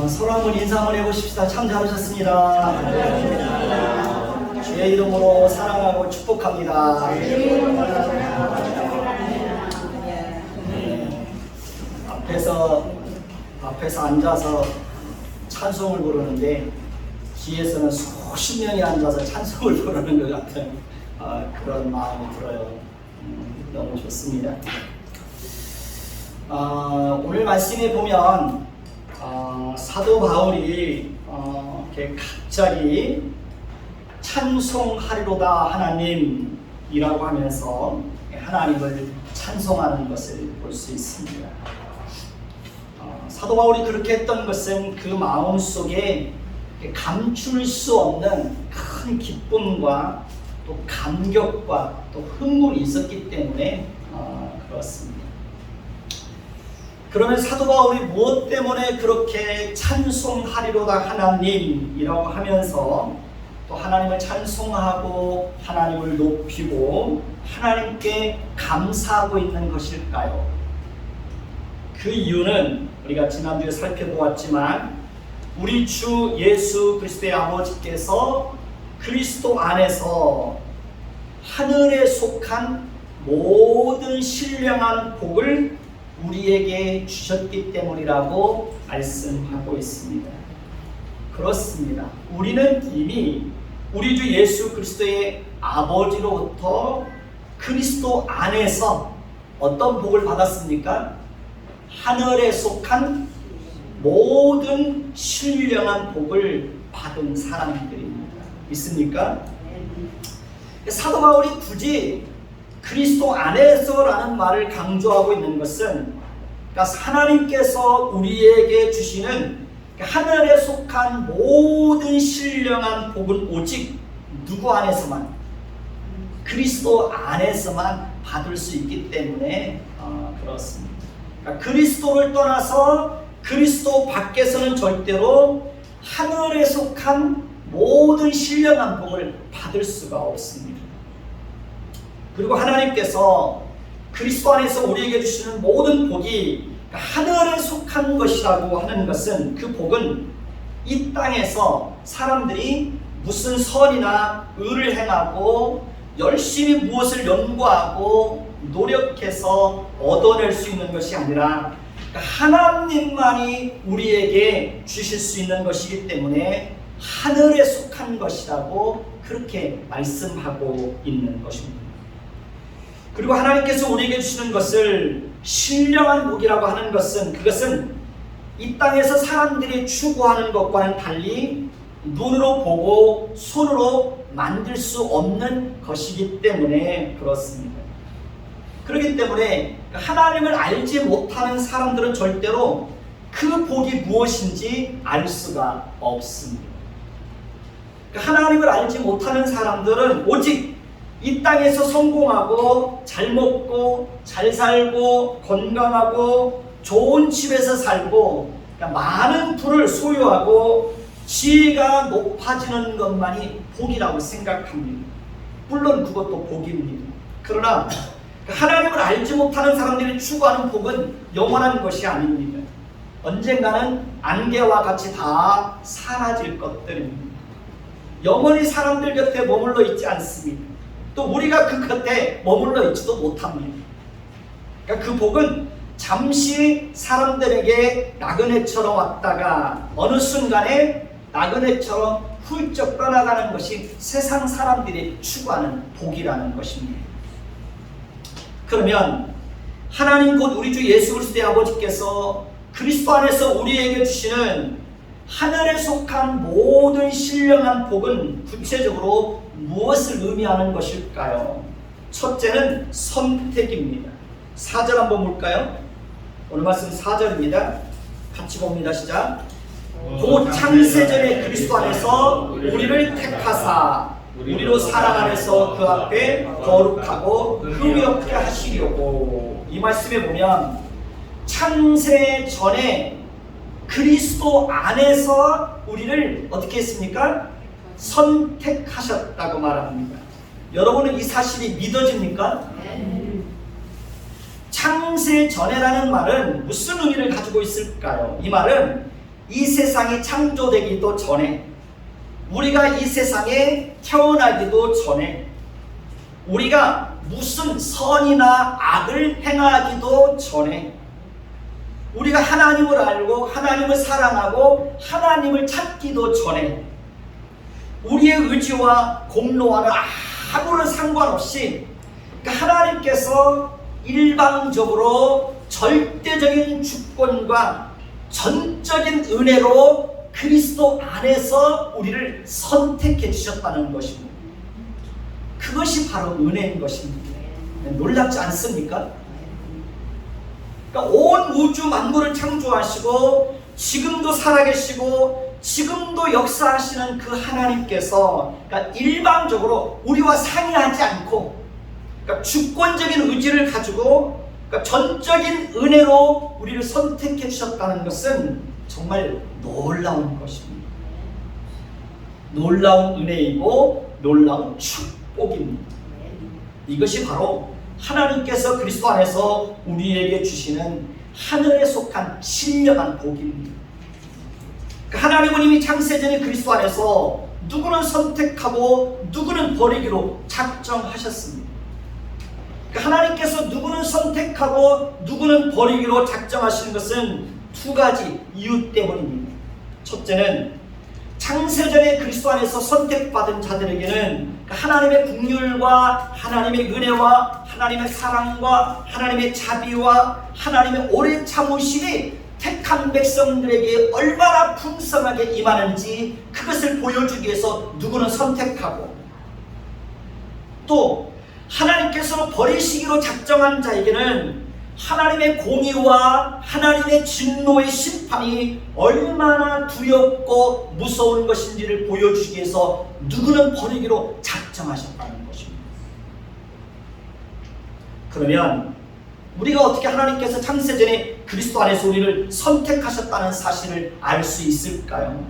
서로 한번 인사 한번 해보십시다. 참 잘하셨습니다. 주의 이름으로 사랑하고 축복합니다. 앞에서 앉아서 찬송을 부르는데 뒤에서는 수십 명이 앉아서 찬송을 부르는 것 같은 그런 마음이 들어요. 너무 좋습니다. 오늘 말씀에 보면 사도 바울이 이렇게 갑자기 찬송하리로다 하나님이라고 하면서 하나님을 찬송하는 것을 볼 수 있습니다. 사도 바울이 그렇게 했던 것은 그 마음 속에 감출 수 없는 큰 기쁨과 또 감격과 또 흥분이 있었기 때문에 그렇습니다. 그러면 사도 바울이 무엇 때문에 그렇게 찬송하리로다 하나님이라고 하면서 또 하나님을 찬송하고 하나님을 높이고 하나님께 감사하고 있는 것일까요? 그 이유는 우리가 지난주에 살펴보았지만 우리 주 예수 그리스도의 아버지께서 그리스도 안에서 하늘에 속한 모든 신령한 복을 우리에게 주셨기 때문이라고 말씀하고 있습니다. 그렇습니다. 우리는 이미 우리 주 예수 그리스도의 아버지로부터 그리스도 안에서 어떤 복을 받았습니까? 하늘에 속한 모든 신령한 복을 받은 사람들입니다. 믿습니까? 사도 바울이 굳이 그리스도 안에서라는 말을 강조하고 있는 것은 하나님께서 우리에게 주시는 하늘에 속한 모든 신령한 복은 오직 누구 안에서만, 그리스도 안에서만 받을 수 있기 때문에 그렇습니다. 그리스도를 떠나서 그리스도 밖에서는 절대로 하늘에 속한 모든 신령한 복을 받을 수가 없습니다. 그리고 하나님께서 그리스도 안에서 우리에게 주시는 모든 복이 하늘에 속한 것이라고 하는 것은, 그 복은 이 땅에서 사람들이 무슨 선이나 의를 행하고 열심히 무엇을 연구하고 노력해서 얻어낼 수 있는 것이 아니라 하나님만이 우리에게 주실 수 있는 것이기 때문에 하늘에 속한 것이라고 그렇게 말씀하고 있는 것입니다. 그리고 하나님께서 우리에게 주시는 것을 신령한 복이라고 하는 것은, 그것은 이 땅에서 사람들이 추구하는 것과는 달리 눈으로 보고 손으로 만들 수 없는 것이기 때문에 그렇습니다. 그렇기 때문에 하나님을 알지 못하는 사람들은 절대로 그 복이 무엇인지 알 수가 없습니다. 하나님을 알지 못하는 사람들은 오직 이 땅에서 성공하고 잘 먹고 잘 살고 건강하고 좋은 집에서 살고 많은 부를 소유하고 지위가 높아지는 것만이 복이라고 생각합니다. 물론 그것도 복입니다. 그러나 하나님을 알지 못하는 사람들이 추구하는 복은 영원한 것이 아닙니다. 언젠가는 안개와 같이 다 사라질 것들입니다. 영원히 사람들 곁에 머물러 있지 않습니다. 또 우리가 그 곁에 머물러 있지도 못합니다. 그 복은 잠시 사람들에게 나그네처럼 왔다가 어느 순간에 나그네처럼 훌쩍 떠나가는 것이 세상 사람들이 추구하는 복이라는 것입니다. 그러면 하나님 곧 우리 주 예수 그리스도의 아버지께서 그리스도 안에서 우리에게 주시는 하늘에 속한 모든 신령한 복은 구체적으로 무엇을 의미하는 것일까요? 첫째는 선택입니다. 4절 한번 볼까요? 오늘 말씀 4절입니다. 같이 봅니다. 시작. 곧 창세전에 그리스도 안에서 우리를 택하사 우리로 사랑 안에서 그 앞에 거룩하고 흠이 없게 하시려고. 이 말씀에 보면 창세전에 그리스도 안에서 우리를 어떻게 했습니까? 선택하셨다고 말합니다. 여러분은 이 사실이 믿어집니까? 창세전에라는 말은 무슨 의미를 가지고 있을까요? 이 말은 이 세상이 창조되기도 전에, 우리가 이 세상에 태어나기도 전에, 우리가 무슨 선이나 악을 행하기도 전에, 우리가 하나님을 알고 하나님을 사랑하고 하나님을 찾기도 전에, 우리의 의지와 공로와는 아무런 상관없이 하나님께서 일방적으로 절대적인 주권과 전적인 은혜로 그리스도 안에서 우리를 선택해 주셨다는 것입니다. 그것이 바로 은혜인 것입니다. 놀랍지 않습니까? 그러니까 온 우주 만물을 창조하시고 지금도 살아계시고 지금도 역사하시는 그 하나님께서, 그러니까 일방적으로 우리와 상의하지 않고, 그러니까 주권적인 의지를 가지고, 그러니까 전적인 은혜로 우리를 선택해 주셨다는 것은 정말 놀라운 것입니다. 놀라운 은혜이고 놀라운 축복입니다. 이것이 바로 하나님께서 그리스도 안에서 우리에게 주시는 하늘에 속한 신령한 복입니다. 하나님은 이미 창세전에 그리스도 안에서 누구는 선택하고 누구는 버리기로 작정하셨습니다. 하나님께서 누구는 선택하고 누구는 버리기로 작정하시는 것은 두 가지 이유 때문입니다. 첫째는 창세전에 그리스도 안에서 선택받은 자들에게는 하나님의 긍휼과 하나님의 은혜와 하나님의 사랑과 하나님의 자비와 하나님의 오래 참으심이 택한 백성들에게 얼마나 풍성하게 임하는지 그것을 보여주기 위해서 누구는 선택하고, 또 하나님께서 버리시기로 작정한 자에게는 하나님의 공의와 하나님의 진노의 심판이 얼마나 두렵고 무서운 것인지를 보여주기 위해서 누구는 버리기로 작정하셨다는 것입니다. 그러면 우리가 어떻게 하나님께서 창세전에 그리스도 안에서 우리를 선택하셨다는 사실을 알 수 있을까요?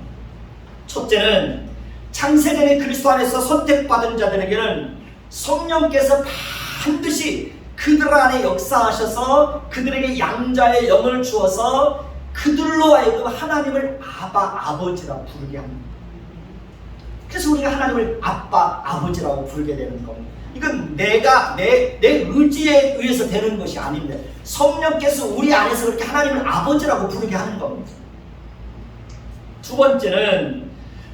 첫째는 창세전에 그리스도 안에서 선택받은 자들에게는 성령께서 반드시 그들 안에 역사하셔서 그들에게 양자의 영을 주어서 그들로 하여금 하나님을 아버지라 부르게 합니다. 그래서 우리가 하나님을 아버지라고 부르게 되는 겁니다. 이건 내 의지에 의해서 되는 것이 아닙니다. 성령께서 우리 안에서 그렇게 하나님을 아버지라고 부르게 하는 겁니다. 두 번째는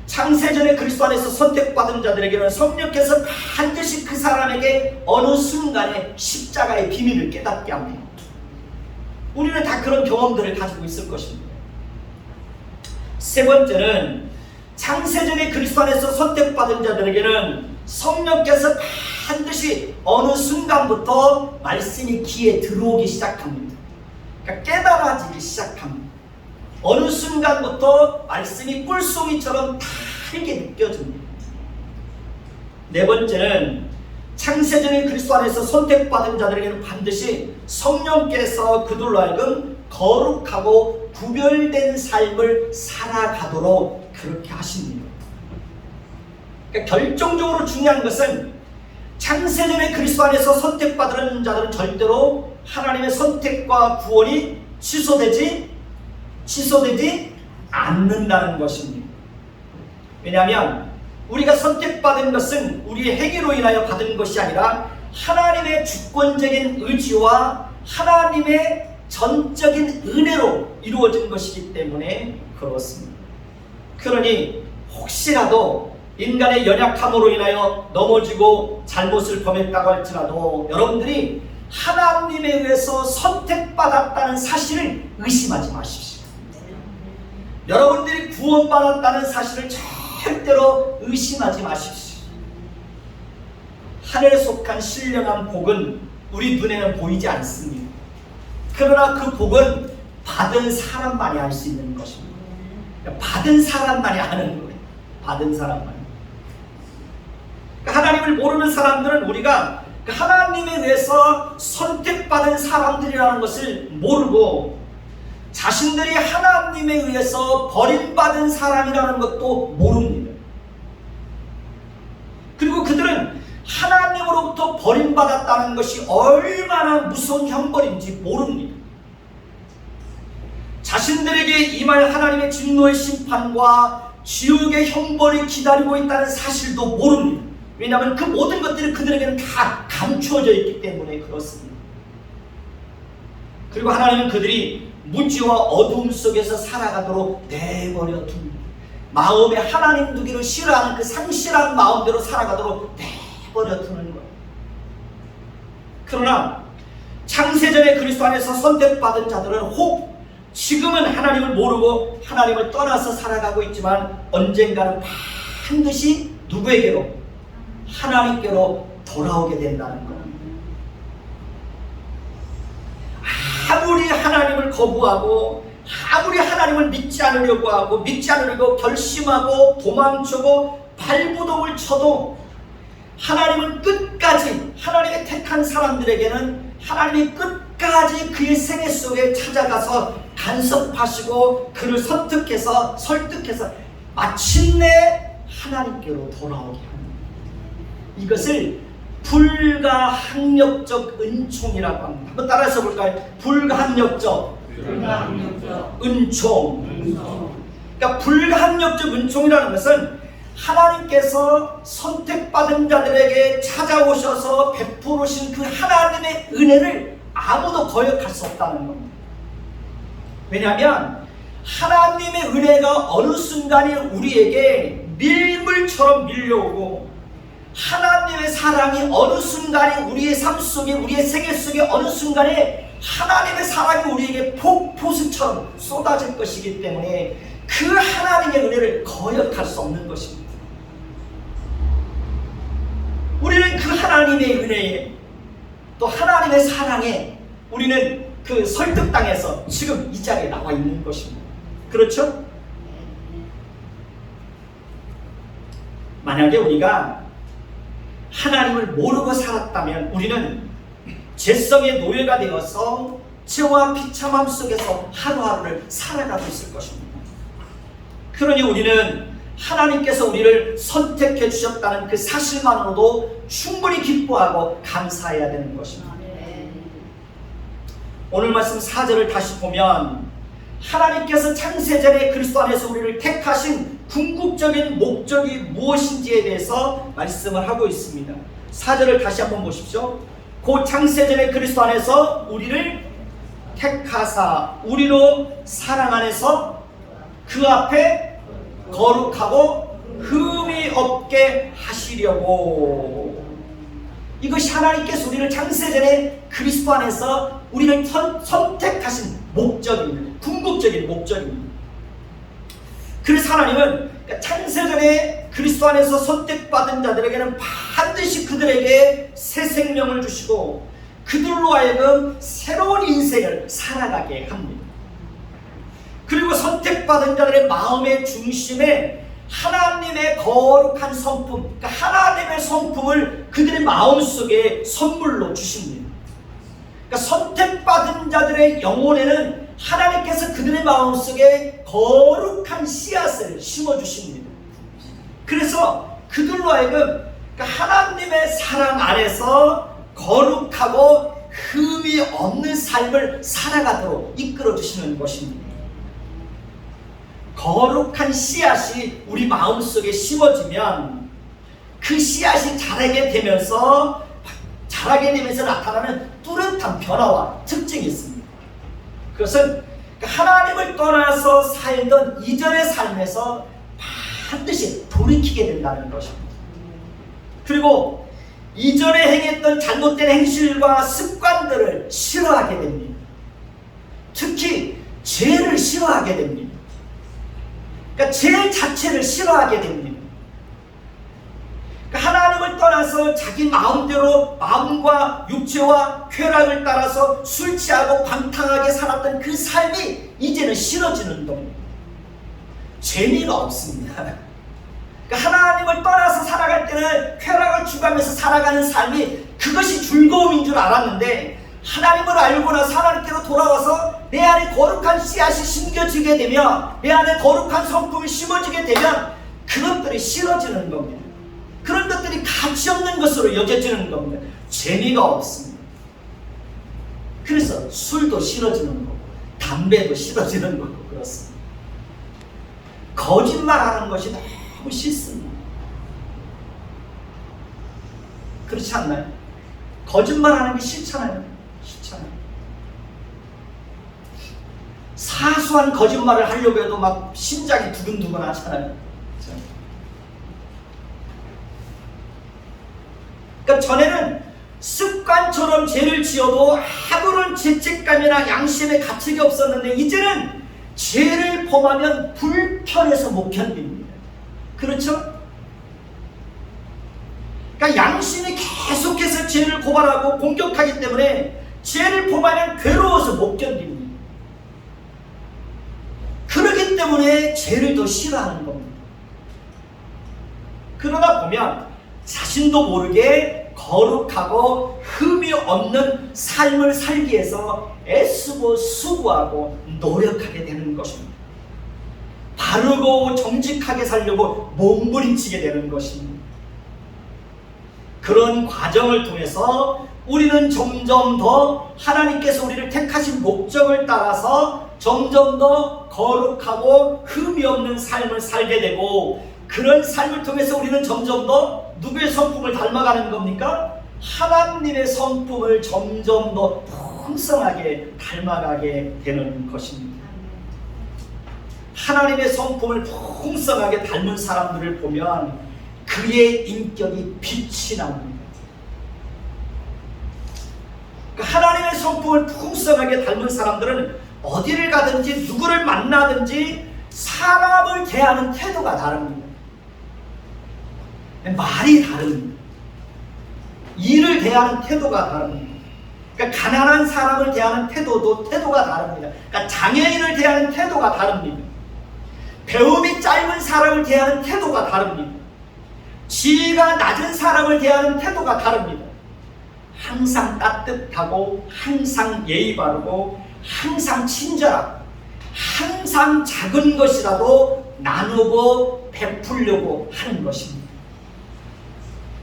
창세전에 그리스도 안에서 선택받은 자들에게는 성령께서 반드시 그 사람에게 어느 순간에 십자가의 비밀을 깨닫게 합니다. 우리는 다 그런 경험들을 가지고 있을 것입니다. 세 번째는 창세전에 그리스도 안에서 선택받은 자들에게는 성령께서 반드시 어느 순간부터 말씀이 귀에 들어오기 시작합니다. 그러니까 깨달아지기 시작합니다. 어느 순간부터 말씀이 꿀송이처럼 다르게 느껴집니다. 네 번째는 창세전에 그리스도 안에서 선택받은 자들에게는 반드시 성령께서 그들로 하여금 거룩하고 구별된 삶을 살아가도록 그렇게 하십니다. 그러니까 결정적으로 중요한 것은 창세전에 그리스도 안에서 선택받은 자들은 절대로 하나님의 선택과 구원이 취소되지 않는다는 것입니다. 왜냐하면 우리가 선택받은 것은 우리의 행위로 인하여 받은 것이 아니라 하나님의 주권적인 의지와 하나님의 전적인 은혜로 이루어진 것이기 때문에 그렇습니다. 그러니 혹시라도 인간의 연약함으로 인하여 넘어지고 잘못을 범했다고 할지라도 여러분들이 하나님에 의해서 선택받았다는 사실을 의심하지 마십시오. 여러분들이 구원받았다는 사실을 절대로 의심하지 마십시오. 하늘에 속한 신령한 복은 우리 눈에는 보이지 않습니다. 그러나 그 복은 받은 사람만이 알 수 있는 것입니다. 받은 사람만이 아는 거예요. 받은 사람만이. 하나님을 모르는 사람들은 우리가 하나님에 의해서 선택받은 사람들이라는 것을 모르고 자신들이 하나님에 의해서 버림받은 사람이라는 것도 모릅니다. 그리고 그들은 하나님으로부터 버림받았다는 것이 얼마나 무서운 형벌인지 모릅니다. 자신들에게 임할 하나님의 진노의 심판과 지옥의 형벌이 기다리고 있다는 사실도 모릅니다. 왜냐하면 그 모든 것들이 그들에게는 다 감추어져 있기 때문에 그렇습니다. 그리고 하나님은 그들이 무지와 어둠 속에서 살아가도록 내버려 둡니다. 마음에 하나님 두기를 싫어하는 그 상실한 마음대로 살아가도록 내버려 두는 거예요. 그러나 창세전에 그리스도 안에서 선택받은 자들은 혹 지금은 하나님을 모르고 하나님을 떠나서 살아가고 있지만 언젠가는 반드시 누구에게로? 하나님께로 돌아오게 된다는 것. 아무리 하나님을 거부하고 아무리 하나님을 믿지 않으려고 하고 믿지 않으려고 결심하고 도망치고 발부동을 쳐도 하나님은 끝까지 하나님의 택한 사람들에게는 하나님이 끝까지 그의 생애 속에 찾아가서 간섭하시고 그를 설득해서 마침내 하나님께로 돌아오게 합니다. 이것을 불가항력적 은총이라고 합니다. 한번 따라서 볼까요? 불가항력적 은총. 그러니까 불가항력적 은총이라는 것은 하나님께서 선택받은 자들에게 찾아오셔서 베푸신 그 하나님의 은혜를 아무도 거역할 수 없다는 겁니다. 왜냐하면 하나님의 은혜가 어느 순간에 우리에게 밀물처럼 밀려오고 하나님의 사랑이 어느 순간에 우리의 삶 속에 우리의 생애 속에 어느 순간에 하나님의 사랑이 우리에게 폭포수처럼 쏟아질 것이기 때문에 그 하나님의 은혜를 거역할 수 없는 것입니다. 우리는 그 하나님의 은혜에 또 하나님의 사랑에 우리는 그 설득당해서 지금 이 자리에 나와 있는 것입니다. 그렇죠? 만약에 우리가 하나님을 모르고 살았다면 우리는 죄성의 노예가 되어서 죄와 비참함 속에서 하루하루를 살아가고 있을 것입니다. 그러니 우리는 하나님께서 우리를 선택해 주셨다는 그 사실만으로도 충분히 기뻐하고 감사해야 되는 것입니다. 오늘 말씀 4절을 다시 보면 하나님께서 창세전에 그리스도 안에서 우리를 택하신 궁극적인 목적이 무엇인지에 대해서 말씀을 하고 있습니다. 4절을 다시 한번 보십시오. 곧 창세전에 그리스도 안에서 우리를 택하사 우리로 사랑 안에서 그 앞에 거룩하고 흠이 없게 하시려고. 이것이 하나님께서 우리를 창세전에 그리스도 안에서 우리를 선택하신 목적입니다. 궁극적인 목적입니다. 그래서 하나님은 창세전에 그리스도 안에서 선택받은 자들에게는 반드시 그들에게 새 생명을 주시고 그들로 하여금 새로운 인생을 살아가게 합니다. 그리고 선택받은 자들의 마음의 중심에 하나님의 거룩한 성품, 그러니까 하나님의 성품을 그들의 마음속에 선물로 주십니다. 그러니까 선택받은 자들의 영혼에는 하나님께서 그들의 마음속에 거룩한 씨앗을 심어주십니다. 그래서 그들로 하여금 그러니까 하나님의 사랑 안에서 거룩하고 흠이 없는 삶을 살아가도록 이끌어주시는 것입니다. 거룩한 씨앗이 우리 마음속에 심어지면 그 씨앗이 자라게 되면서 나타나는 뚜렷한 변화와 특징이 있습니다. 그것은 하나님을 떠나서 살던 이전의 삶에서 반드시 돌이키게 된다는 것입니다. 그리고 이전에 행했던 잘못된 행실과 습관들을 싫어하게 됩니다. 특히 죄를 싫어하게 됩니다. 그러니까 죄 자체를 싫어하게 됩니다. 그러니까 하나님을 떠나서 자기 마음대로 마음과 육체와 쾌락을 따라서 술 취하고 방탕하게 살았던 그 삶이 이제는 싫어지는 겁니다. 재미가 없습니다. 그러니까 하나님을 떠나서 살아갈 때는 쾌락을 추구하면서 살아가는 삶이 그것이 즐거움인 줄 알았는데 하나님을 알고 나서 하나님께로 돌아와서 내 안에 거룩한 씨앗이 심겨지게 되면 내 안에 거룩한 성품이 심어지게 되면 그것들이 싫어지는 겁니다. 그런 것들이 가치 없는 것으로 여겨지는 겁니다. 재미가 없습니다. 그래서 술도 싫어지는 거고 담배도 싫어지는 거고 그렇습니다. 거짓말하는 것이 너무 싫습니다. 그렇지 않나요? 거짓말하는 게 싫잖아요. 싫잖아요. 사소한 거짓말을 하려고 해도 막 심장이 두근두근 하잖아요. 그러니까 전에는 습관처럼 죄를 지어도 아무런 죄책감이나 양심의 가책이 없었는데 이제는 죄를 범하면 불편해서 못 견딥니다. 그렇죠? 그러니까 양심이 계속해서 죄를 고발하고 공격하기 때문에 죄를 범하면 괴로워서 못 견딥니다. 그렇기 때문에 죄를 더 싫어하는 겁니다. 그러다 보면 자신도 모르게 거룩하고 흠이 없는 삶을 살기 위해서 애쓰고 수고하고 노력하게 되는 것입니다. 바르고 정직하게 살려고 몸부림치게 되는 것입니다. 그런 과정을 통해서 우리는 점점 더 하나님께서 우리를 택하신 목적을 따라서 점점 더 거룩하고 흠이 없는 삶을 살게 되고, 그런 삶을 통해서 우리는 점점 더 누구의 성품을 닮아가는 겁니까? 하나님의 성품을 점점 더 풍성하게 닮아가게 되는 것입니다. 하나님의 성품을 풍성하게 닮은 사람들을 보면 그의 인격이 빛이 납니다. 하나님의 성품을 풍성하게 닮은 사람들은 어디를 가든지 누구를 만나든지 사람을 대하는 태도가 다릅니다. 말이 다릅니다. 일을 대하는 태도가 다릅니다. 그러니까 가난한 사람을 대하는 태도가 다릅니다. 그러니까 장애인을 대하는 태도가 다릅니다. 배움이 짧은 사람을 대하는 태도가 다릅니다. 지위가 낮은 사람을 대하는 태도가 다릅니다. 항상 따뜻하고 항상 예의 바르고 항상 친절하고 항상 작은 것이라도 나누고 베풀려고 하는 것입니다.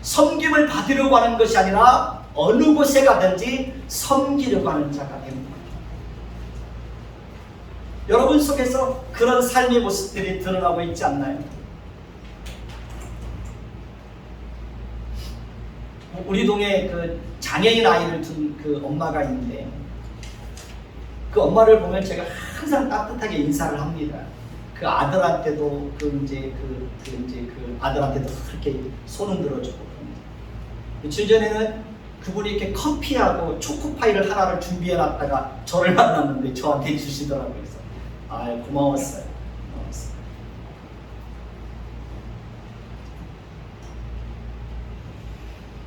섬김을 받으려고 하는 것이 아니라 어느 곳에 가든지 섬기려고 하는 자가 됩니다. 여러분 속에서 그런 삶의 모습들이 드러나고 있지 않나요? 우리 동에 그 장애인 아이를 둔 그 엄마가 있는데, 그 엄마를 보면 제가 항상 따뜻하게 인사를 합니다. 그 아들한테도 그 아들한테도 그렇게 손을 들어주고. 며칠 전에는 그분이 이렇게 커피하고 초코파이를 하나를 준비해놨다가 저를 만났는데 저한테 주시더라고요. 그래서 고마웠어요.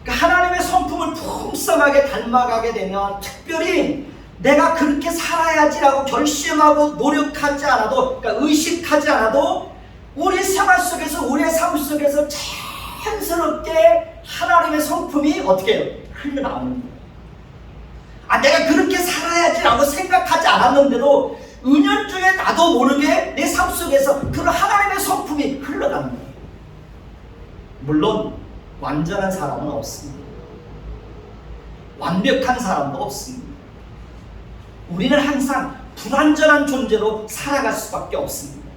하나님의 성품을 풍성하게 닮아가게 되면 특별히 내가 그렇게 살아야지라고 결심하고 노력하지 않아도, 그러니까 의식하지 않아도 우리 생활 속에서, 우리의 삶 속에서 자연스럽게 하나님의 성품이 어떻게 해요? 흘러나오는 거예요. 내가 그렇게 살아야지라고 생각하지 않았는데도 은연중에 나도 모르게 내 삶 속에서 그런 하나님의 성품이 흘러가는 거예요. 물론 완전한 사람은 없습니다. 완벽한 사람도 없습니다. 우리는 항상 불완전한 존재로 살아갈 수밖에 없습니다.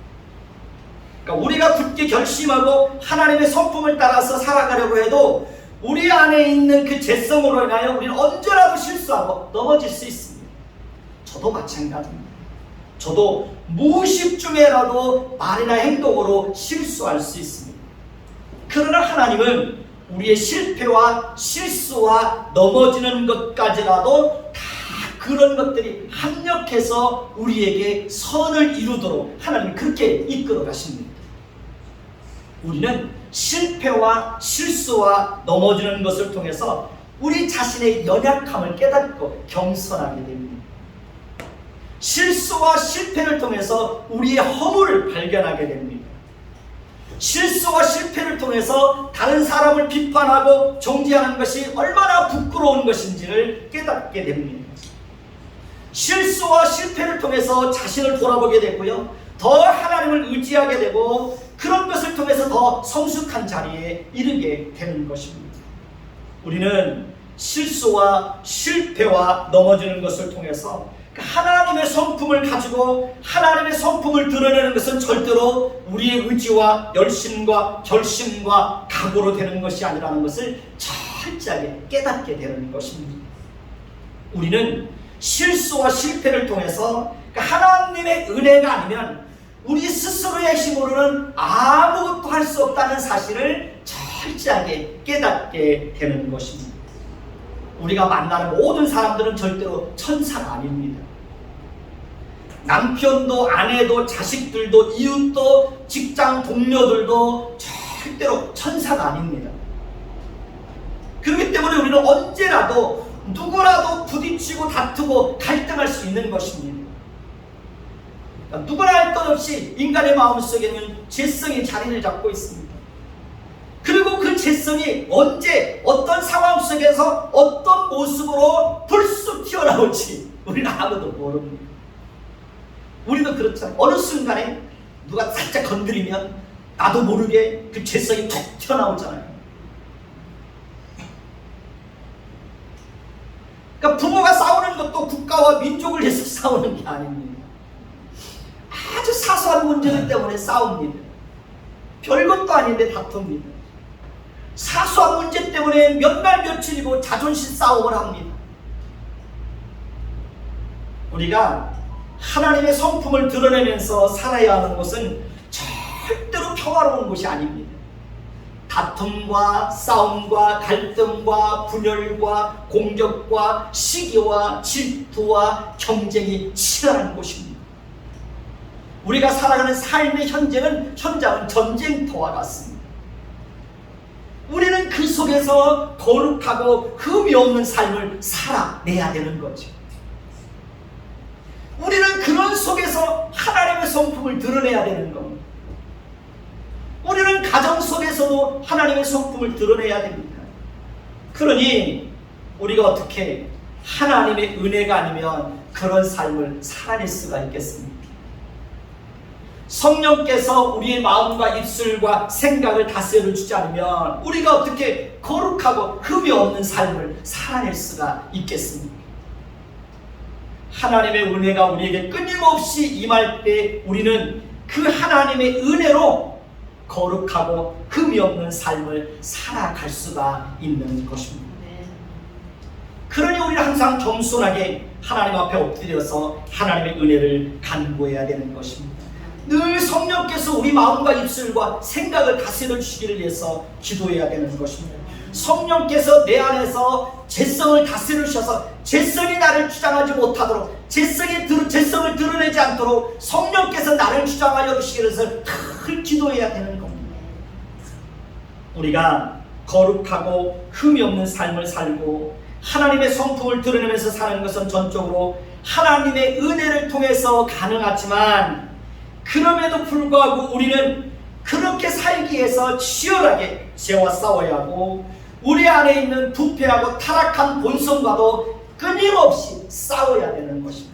그러니까 우리가 굳게 결심하고 하나님의 성품을 따라서 살아가려고 해도 우리 안에 있는 그 죄성으로 인하여 우리는 언제라도 실수하고 넘어질 수 있습니다. 저도 마찬가지입니다. 저도 무의식 중에라도 말이나 행동으로 실수할 수 있습니다. 그러나 하나님은 우리의 실패와 실수와 넘어지는 것까지라도 다 그런 것들이 합력해서 우리에게 선을 이루도록 하나님이 그렇게 이끌어 가십니다. 우리는 실패와 실수와 넘어지는 것을 통해서 우리 자신의 연약함을 깨닫고 겸손하게 됩니다. 실수와 실패를 통해서 우리의 허물을 발견하게 됩니다. 실수와 실패를 통해서 다른 사람을 비판하고 정죄하는 것이 얼마나 부끄러운 것인지를 깨닫게 됩니다. 실수와 실패를 통해서 자신을 돌아보게 되고요, 더 하나님을 의지하게 되고 그런 것을 통해서 더 성숙한 자리에 이르게 되는 것입니다. 우리는 실수와 실패와 넘어지는 것을 통해서 하나님의 성품을 가지고 하나님의 성품을 드러내는 것은 절대로 우리의 의지와 열심과 결심과 각오로 되는 것이 아니라는 것을 철저하게 깨닫게 되는 것입니다. 우리는 실수와 실패를 통해서 하나님의 은혜가 아니면 우리 스스로의 힘으로는 아무것도 할 수 없다는 사실을 철저하게 깨닫게 되는 것입니다. 우리가 만나는 모든 사람들은 절대로 천사가 아닙니다. 남편도 아내도 자식들도 이웃도 직장 동료들도 절대로 천사가 아닙니다. 그렇기 때문에 우리는 언제라도 누구라도 부딪히고 다투고 갈등할 수 있는 것입니다. 누구나 할 것 없이 인간의 마음속에는 죄성이 자리를 잡고 있습니다. 그리고 그 죄성이 언제 어떤 상황 속에서 어떤 모습으로 불쑥 튀어나올지 우리는 아무도 모릅니다. 우리도 그렇잖아요. 어느 순간에 누가 살짝 건드리면 나도 모르게 그 죄성이 툭 튀어나오잖아요. 그러니까 부모가 싸우는 것도 국가와 민족을 위해서 싸우는 게 아닙니다. 아주 사소한 문제들 때문에 싸웁니다. 별것도 아닌데 다툽니다. 사소한 문제 때문에 몇 날 며칠이고 자존심 싸움을 합니다. 우리가 하나님의 성품을 드러내면서 살아야 하는 것은 절대로 평화로운 것이 아닙니다. 다툼과 싸움과 갈등과 분열과 공격과 시기와 질투와 경쟁이 치열한 곳입니다. 우리가 살아가는 삶의 현장은 전쟁터와 같습니다. 우리는 그 속에서 거룩하고 흠이 없는 삶을 살아내야 되는 거죠. 우리는 그런 속에서 하나님의 성품을 드러내야 되는 겁니다. 우리는 가정 속에서도 하나님의 성품을 드러내야 됩니다. 그러니 우리가 어떻게 하나님의 은혜가 아니면 그런 삶을 살아낼 수가 있겠습니까? 성령께서 우리의 마음과 입술과 생각을 다스려 주지 않으면 우리가 어떻게 거룩하고 흠이 없는 삶을 살아낼 수가 있겠습니까? 하나님의 은혜가 우리에게 끊임없이 임할 때 우리는 그 하나님의 은혜로 거룩하고 흠이 없는 삶을 살아갈 수가 있는 것입니다. 그러니 우리는 항상 겸손하게 하나님 앞에 엎드려서 하나님의 은혜를 간구해야 되는 것입니다. 늘 성령께서 우리 마음과 입술과 생각을 다스려 주시기를 위해서 기도해야 되는 것입니다. 성령께서 내 안에서 죄성을 다스려 주셔서 죄성이 나를 주장하지 못하도록 죄성을 드러내지 않도록 성령께서 나를 주장하여 주시기를 위해서 늘 기도해야 되는 겁니다. 우리가 거룩하고 흠이 없는 삶을 살고 하나님의 성품을 드러내면서 사는 것은 전적으로 하나님의 은혜를 통해서 가능하지만 그럼에도 불구하고 우리는 그렇게 살기 위해서 치열하게 죄와 싸워야 하고 우리 안에 있는 부패하고 타락한 본성과도 끊임없이 싸워야 되는 것입니다.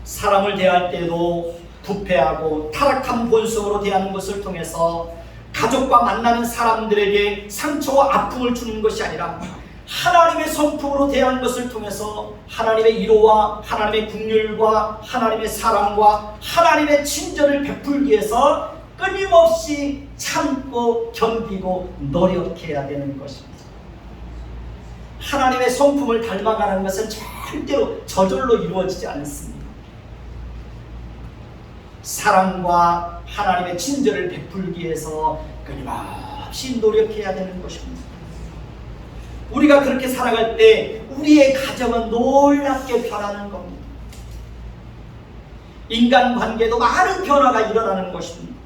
사람을 대할 때도 부패하고 타락한 본성으로 대하는 것을 통해서 가족과 만나는 사람들에게 상처와 아픔을 주는 것이 아니라 하나님의 성품으로 대하는 것을 통해서 하나님의 위로와 하나님의 긍휼과 하나님의 사랑과 하나님의 친절을 베풀기 위해서 끊임없이 참고 견디고 노력해야 되는 것입니다. 하나님의 성품을 닮아가는 것은 절대로 저절로 이루어지지 않습니다. 사랑과 하나님의 친절을 베풀기 위해서 끊임없이 노력해야 되는 것입니다. 우리가 그렇게 살아갈 때 우리의 가정은 놀랍게 변하는 겁니다. 인간관계도 많은 변화가 일어나는 것입니다.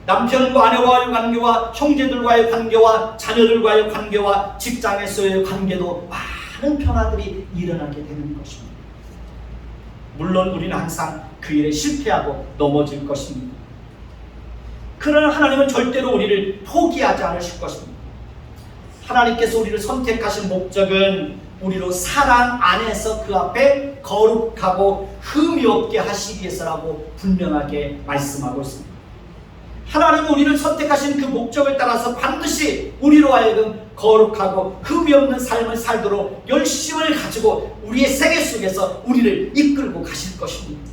남편과 아내와의 관계와 형제들과의 관계와 자녀들과의 관계와 직장에서의 관계도 많은 변화들이 일어나게 되는 것입니다. 물론 우리는 항상 그 일에 실패하고 넘어질 것입니다. 그러나 하나님은 절대로 우리를 포기하지 않으실 것입니다. 하나님께서 우리를 선택하신 목적은 우리로 사랑 안에서 그 앞에 거룩하고 흠이 없게 하시기 위해서라고 분명하게 말씀하고 있습니다. 하나님은 우리를 선택하신 그 목적을 따라서 반드시 우리로 하여금 거룩하고 흠이 없는 삶을 살도록 열심을 가지고 우리의 세계 속에서 우리를 이끌고 가실 것입니다.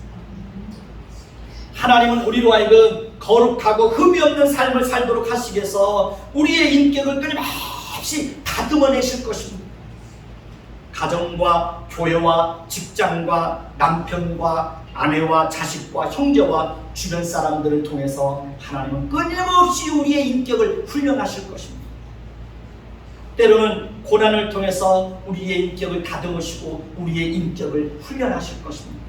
하나님은 우리로 하여금 거룩하고 흠이 없는 삶을 살도록 하시기 위해서 우리의 인격을 끊임없이 다듬어내실 것입니다. 가정과 교회와 직장과 남편과 아내와 자식과 형제와 주변 사람들을 통해서 하나님은 끊임없이 우리의 인격을 훈련하실 것입니다. 때로는 고난을 통해서 우리의 인격을 다듬으시고 우리의 인격을 훈련하실 것입니다.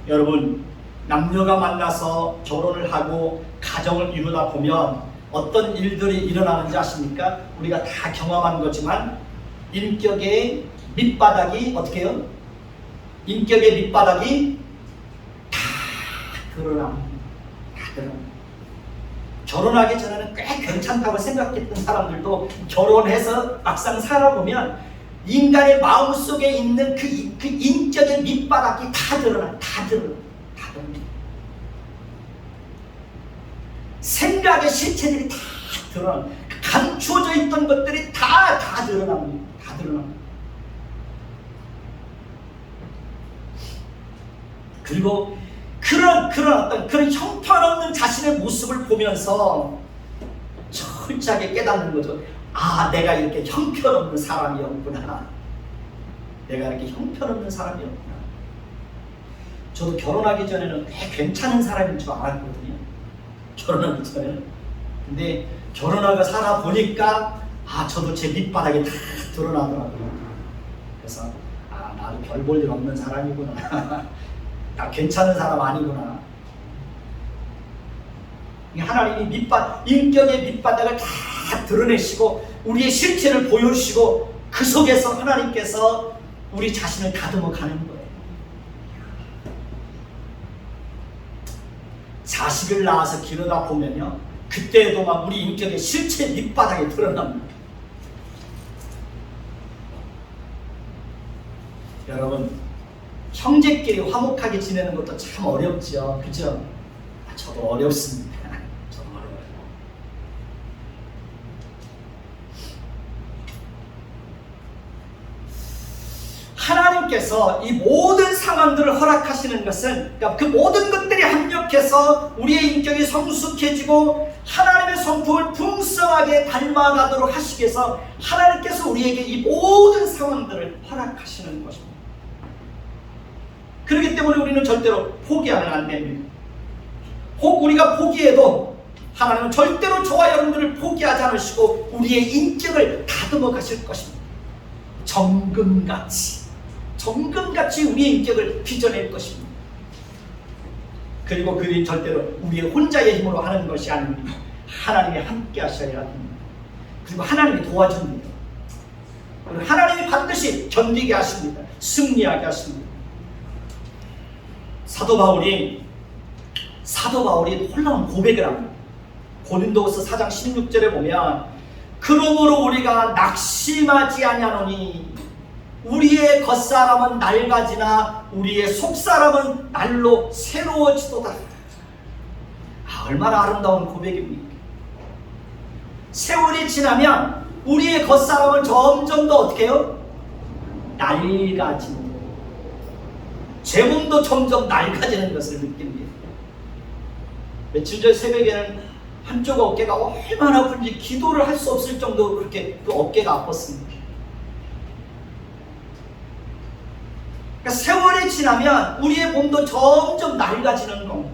여러분, 남녀가 만나서 결혼을 하고 가정을 이루다 보면 어떤 일들이 일어나는지 아십니까? 우리가 다 경험한 거지만 인격의 밑바닥이 어떻게 해요? 인격의 밑바닥이 다 드러납니다. 다 드러납니다. 결혼하기 전에는 꽤 괜찮다고 생각했던 사람들도 결혼해서 막상 살아보면 인간의 마음속에 있는 그 인격의 밑바닥이 다 드러나. 생각의 실체들이 다 드러나. 감추어져 있던 것들이 다 드러납니다. 다 드러납니다. 그리고 그런 형편없는 자신의 모습을 보면서 철저하게 깨닫는 거죠. 아, 내가 이렇게 형편없는 사람이었구나. 내가 이렇게 형편없는 사람이었구나. 저도 결혼하기 전에는 꽤 괜찮은 사람인 줄 알았거든요. 결혼하기 전에는. 근데 결혼하고 살아보니까 저도 제 밑바닥이 다 드러나더라고요. 그래서 나도 별 볼 일 없는 사람이구나. 나 괜찮은 사람 아니구나. 하나님이 인격의 밑바닥을 다 드러내시고 우리의 실체를 보여주시고 그 속에서 하나님께서 우리 자신을 다듬어 가는 거예요. 자식을 낳아서 기르다 보면요, 그때도 막 우리 인격의 실체 밑바닥에 드러납니다. 여러분, 형제끼리 화목하게 지내는 것도 참 어렵죠. 그죠? 저도 어렵습니다. 저도 어려워요. 하나님께서 이 모든 상황들을 허락하시는 것은, 그러니까 그 모든 것들이 합력해서 우리의 인격이 성숙해지고 하나님의 성품을 풍성하게 닮아가도록 하시기 위해서 하나님께서 우리에게 이 모든 상황들을 허락하시는 것입니다. 그렇기 때문에 우리는 절대로 포기하면 안 됩니다. 혹 우리가 포기해도 하나님은 절대로 저와 여러분들을 포기하지 않으시고 우리의 인격을 다듬어 가실 것입니다. 정금같이 우리의 인격을 빚어낼 것입니다. 그리고 그 일이 절대로 우리의 혼자의 힘으로 하는 것이 아닙니다. 하나님이 함께 하셔야 합니다. 그리고 하나님이 도와줍니다. 그리고 하나님이 반드시 견디게 하십니다. 승리하게 하십니다. 사도 바울이 놀라운 고백을 합니다. 고린도후서 4장 16절에 보면 그러므로 우리가 낙심하지 아니하노니 우리의 겉사람은 낡아지나 우리의 속사람은 날로 새로워지도다. 얼마나 아름다운 고백입니까? 세월이 지나면 우리의 겉사람은 점점 더 어떻게 해요? 낡아지는, 제 몸도 점점 낡아지는 것을 느낍니다. 며칠 전 새벽에는 한쪽 어깨가 얼마나 아픈지 기도를 할 수 없을 정도로 그렇게 그 어깨가 아팠습니다. 그러니까 세월이 지나면 우리의 몸도 점점 낡아지는 겁니다.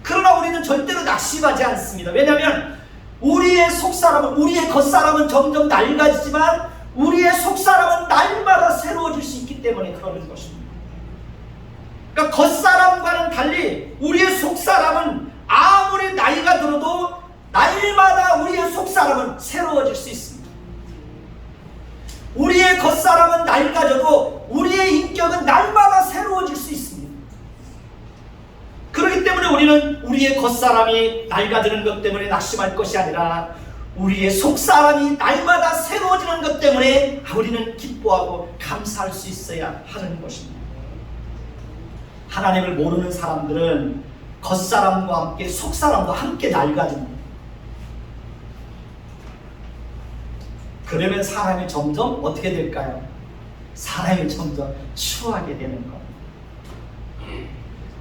그러나 우리는 절대로 낙심하지 않습니다. 왜냐하면 우리의 속사람은, 우리의 겉사람은 점점 낡아지지만 우리의 속사람은 날마다 새로워질 수 있기 때문에 그러는 것입니다. 그러니까 겉사람과는 달리 우리의 속사람은 아무리 나이가 들어도 날마다 우리의 속사람은 새로워질 수 있습니다. 우리의 겉사람은 낡아져도 우리의 인격은 날마다 새로워질 수 있습니다. 그렇기 때문에 우리는 우리의 겉사람이 낡아지는 것 때문에 낙심할 것이 아니라 우리의 속사람이 날마다 새로워지는 것 때문에 우리는 기뻐하고 감사할 수 있어야 하는 것입니다. 하나님을 모르는 사람들은 겉사람과 함께 속사람도 함께 낡아집니다. 그러면 사람이 점점 어떻게 될까요? 사람이 점점 추하게 되는 겁니다.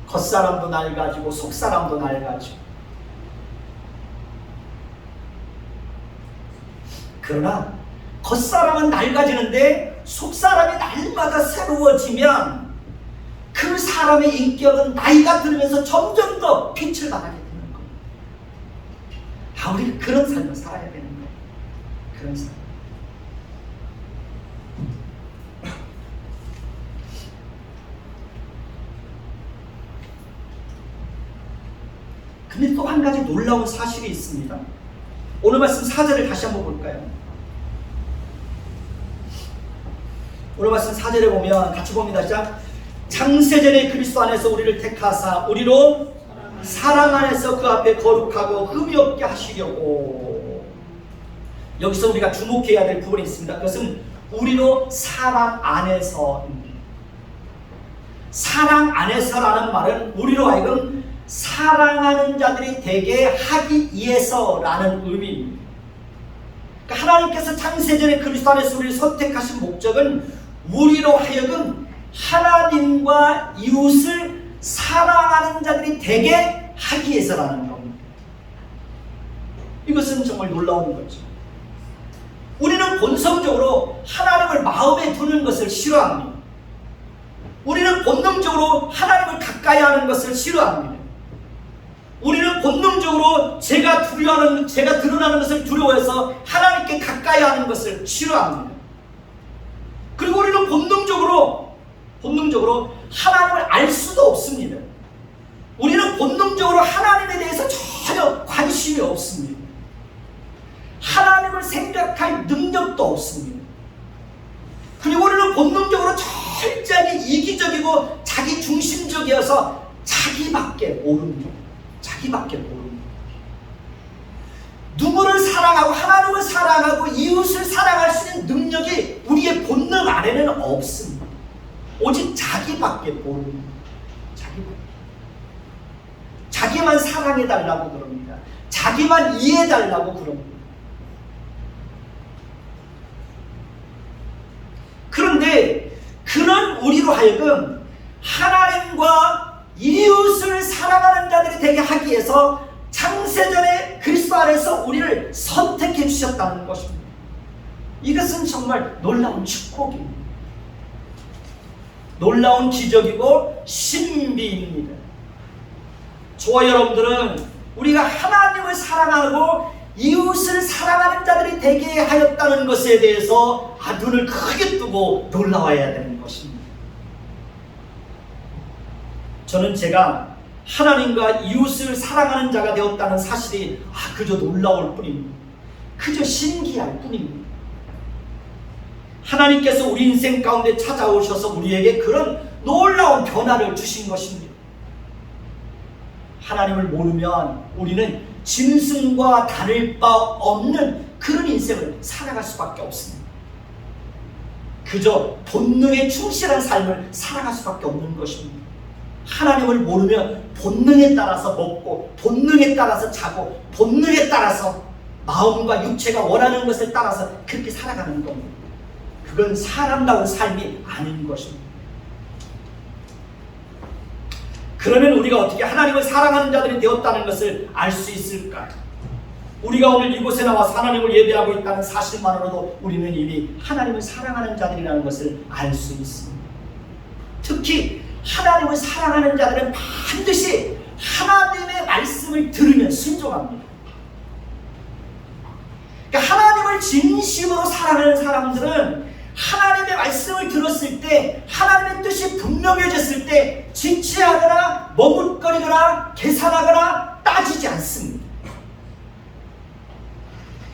겉사람도 낡아지고 속사람도 낡아지고. 그러나 겉사람은 낡아지는데 속사람이 날마다 새로워지면 그 사람의 인격은 나이가 들면서 점점 더 빛을 발하게 되는 겁니다. 우리는 그런 삶을 살아야 되는 거예요. 그런 삶. 근데 또 한 가지 놀라운 사실이 있습니다. 오늘 말씀 4절을 다시 한번 볼까요? 오늘 말씀 4절에 보면 같이 봅니다. 시작. 창세전에 그리스도 안에서 우리를 택하사 우리로 사랑 안에서 그 앞에 거룩하고 흠이 없게 하시려고. 여기서 우리가 주목해야 될 부분이 있습니다. 그것은 우리로 사랑 안에서입니다. 사랑 안에서라는 말은 우리로 하여금 사랑하는 자들이 되게 하기 위해서라는 의미입니다. 그러니까 하나님께서 창세전에 그리스도 안에서 우리를 선택하신 목적은 우리로 하여금 하나님과 이웃을 사랑하는 자들이 되게 하기 위해서라는 겁니다. 이것은 정말 놀라운 거죠. 우리는 본성적으로 하나님을 마음에 두는 것을 싫어합니다. 우리는 본능적으로 하나님을 가까이 하는 것을 싫어합니다. 우리는 본능적으로 제가 드러나는 것을 두려워해서 하나님께 가까이 하는 것을 싫어합니다. 그리고 우리는 본능적으로 하나님을 알 수도 없습니다. 우리는 본능적으로 하나님에 대해서 전혀 관심이 없습니다. 하나님을 생각할 능력도 없습니다. 그리고 우리는 본능적으로 철저하게 이기적이고 자기 중심적이어서 자기밖에 모릅니다. 누구를 사랑하고 하나님을 사랑하고 이웃을 사랑할 수 있는 능력이 우리의 본능 안에는 없습니다. 오직 자기밖에 모릅니다. 자기만 사랑해달라고 그럽니다. 자기만 이해해달라고 그럽니다. 그런데 그런 우리로 하여금 하나님과 이웃을 사랑하는 자들이 되게 하기 위해서 창세전에 그리스도 안에서 우리를 선택해 주셨다는 것입니다. 이것은 정말 놀라운 축복입니다. 놀라운 기적이고 신비입니다. 저와 여러분들은 우리가 하나님을 사랑하고 이웃을 사랑하는 자들이 되게 하였다는 것에 대해서 눈을 크게 뜨고 놀라워야 되는 것입니다. 저는 제가 하나님과 이웃을 사랑하는 자가 되었다는 사실이 그저 놀라울 뿐입니다. 그저 신기할 뿐입니다. 하나님께서 우리 인생 가운데 찾아오셔서 우리에게 그런 놀라운 변화를 주신 것입니다. 하나님을 모르면 우리는 짐승과 다를 바 없는 그런 인생을 살아갈 수밖에 없습니다. 그저 본능에 충실한 삶을 살아갈 수밖에 없는 것입니다. 하나님을 모르면 본능에 따라서 먹고 본능에 따라서 자고 본능에 따라서 마음과 육체가 원하는 것을 따라서 그렇게 살아가는 겁니다. 그건 사람다운 삶이 아닌 것입니다. 그러면 우리가 어떻게 하나님을 사랑하는 자들이 되었다는 것을 알 수 있을까? 우리가 오늘 이곳에 나와서 하나님을 예배하고 있다는 사실만으로도 우리는 이미 하나님을 사랑하는 자들이라는 것을 알 수 있습니다. 특히 하나님을 사랑하는 자들은 반드시 하나님의 말씀을 들으면 순종합니다. 그러니까 하나님을 진심으로 사랑하는 사람들은 하나님의 말씀을 들었을 때, 하나님의 뜻이 분명해졌을 때 지체하거나 머뭇거리거나 계산하거나 따지지 않습니다.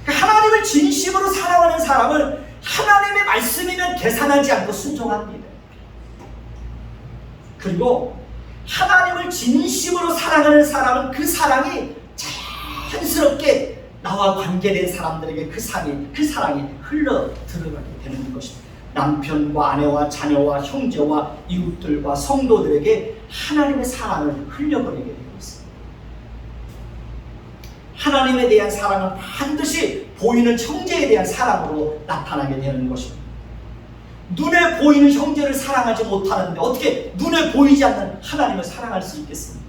그러니까 하나님을 진심으로 사랑하는 사람은 하나님의 말씀이면 계산하지 않고 순종합니다. 그리고 하나님을 진심으로 사랑하는 사람은 그 사랑이 자연스럽게 나와 관계된 사람들에게 그 사랑이 흘러 들어가게 되는 것입니다. 남편과 아내와 자녀와 형제와 이웃들과 성도들에게 하나님의 사랑을 흘려버리게 되고 있습니다. 하나님에 대한 사랑은 반드시 보이는 형제에 대한 사랑으로 나타나게 되는 것입니다. 눈에 보이는 형제를 사랑하지 못하는데 어떻게 눈에 보이지 않는 하나님을 사랑할 수 있겠습니까?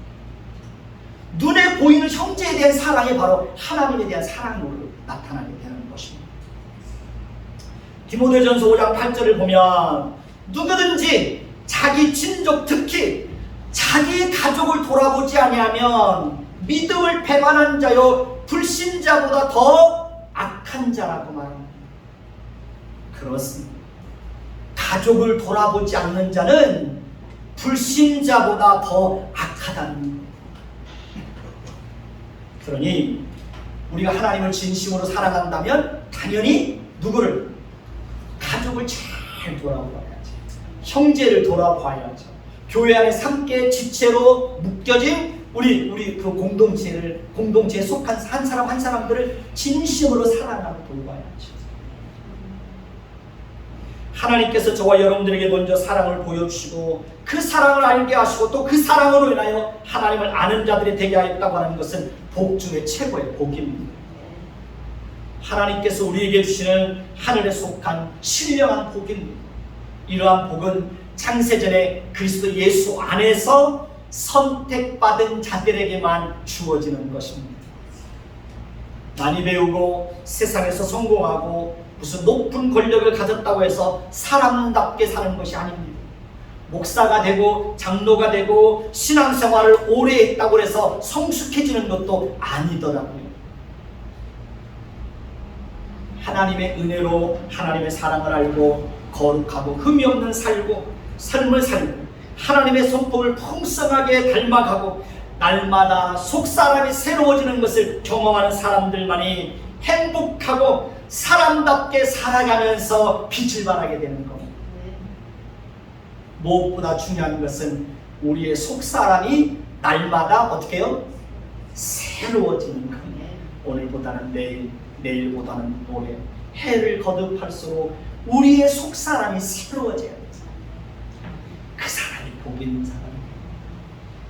눈에 보이는 형제에 대한 사랑이 바로 하나님에 대한 사랑으로 나타나게 되는 것입니다. 디모데전서 5장 8절을 보면 누구든지 자기 친족 특히 자기 가족을 돌아보지 아니하면 믿음을 배반한 자요 불신자보다 더 악한 자라고 말합니다. 그렇습니다. 가족을 돌아보지 않는 자는 불신자보다 더 악하다는 겁니다. 그러니 우리가 하나님을 진심으로 사랑한다면 당연히 누구를? 가족을 잘 돌아봐야지. 형제를 돌아봐야죠. 교회 안에 함께 지체로 묶여진 우리 그 공동체에 속한 한 사람 한 사람들을 진심으로 사랑하고 돌봐야죠. 하나님께서 저와 여러분들에게 먼저 사랑을 보여주시고 그 사랑을 알게 하시고 또 그 사랑으로 인하여 하나님을 아는 자들이 되게 하였다고 하는 것은 복 중에 최고의 복입니다. 하나님께서 우리에게 주시는 하늘에 속한 신령한 복입니다. 이러한 복은 창세전에 그리스도 예수 안에서 선택받은 자들에게만 주어지는 것입니다. 많이 배우고 세상에서 성공하고 무슨 높은 권력을 가졌다고 해서 사람답게 사는 것이 아닙니다. 목사가 되고 장로가 되고 신앙생활을 오래 했다고 해서 성숙해지는 것도 아니더라고요. 하나님의 은혜로 하나님의 사랑을 알고 거룩하고 흠이 없는 삶을 살고 하나님의 성품을 풍성하게 닮아가고 날마다 속사람이 새로워지는 것을 경험하는 사람들만이 행복하고 사람답게 살아가면서 빛을 발하게 되는 겁니다. 무엇보다 중요한 것은 우리의 속사람이 날마다 어떻게 해요? 새로워지는 겁니다. 오늘보다는 내일, 내일보다는 모레, 해를 거듭할수록 우리의 속사람이 새로워져야 돼요. 그 사람이 복 있는 사람이에요.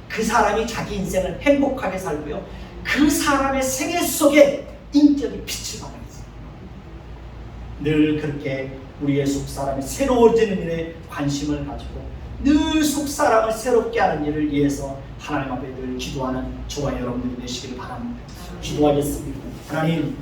그 사람이 자기 인생을 행복하게 살고요. 그 사람의 생애 속에 인격이 빛을 발하게 돼요. 늘 그렇게 우리의 속사람이 새로워지는 일에 관심을 가지고 늘 속사람을 새롭게 하는 일을 위해서 하나님 앞에 늘 기도하는 저와 여러분들이 되시기를 바랍니다. 기도하겠습니다. 하나님,